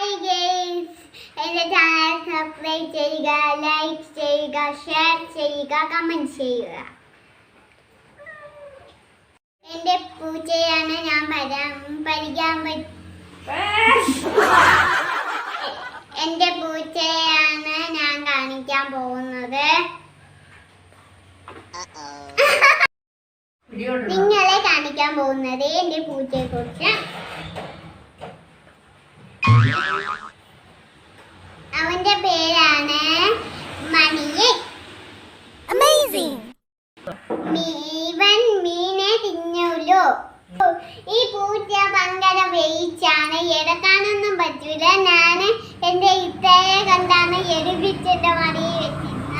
Hi guys, എൻ്റെ channel subscribe ചെയ്യുക, like ചെയ്യുക, ഷെയർ ചെയ്യുക, കമൻറ്റ് ചെയ്യുക. എൻ്റെ പൂച്ചയാണ് ഞാൻ എൻ്റെ പൂച്ചയാണ് ഞാൻ കാണിക്കാൻ പോകുന്നത്. നിങ്ങളെ കാണിക്കാൻ പോകുന്നത് എൻ്റെ പൂച്ചയെ കുറിച്ച്. അവന്റെ പേരാണ് മണിയെ. ഇവൻ മീനെ തിന്നൂലോ. ഈ പൂച്ച ഭയങ്കര വെയിച്ചാണ്, എടുക്കാനൊന്നും പറ്റൂല. ഞാൻ എന്റെ ഇത്തയെ കണ്ടാണ് എടുപ്പിച്ചിട്ട് മടിയിൽ വെച്ചിരുന്ന.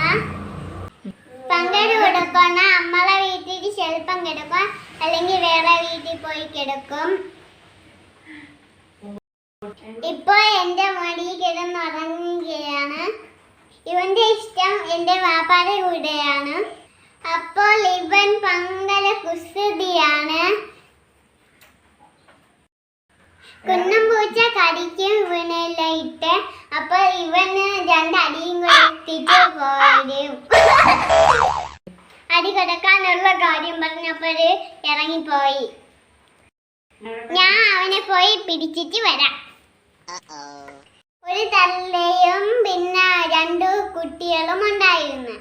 പങ്കട് കൊടുക്കണ നമ്മളെ വീട്ടിൽ ചെറുപ്പം കിടക്കും, അല്ലെങ്കിൽ വേറെ വീട്ടിൽ പോയി കിടക്കും. ഇപ്പൊ എന്റെ മടിയിൽ കിടന്നുറങ്ങുകയാണ്. ഇവന്റെ ഇഷ്ടം എന്റെ വാപ്പാടെ കൂടെയാണ്. അപ്പോൾ ഇവൻ പങ്കല കുസൃതിയാണ്. കുന്നം പൂച്ച കടിക്കും ഇവനെല്ലാം ഇട്ട്. അപ്പോൾ ഇവന് രണ്ടടിയും കൊടുത്തിട്ട് പോരും. അടി കൊടുക്കാനുള്ള കാര്യം പറഞ്ഞപ്പോൾ ഇറങ്ങിപ്പോയി. ഞാൻ അവനെ പോയി പിടിച്ചിട്ട് വരാം. ഒരു തള്ളയും പിന്നെ 2 കുട്ടികളും ഉണ്ടായിരുന്നു.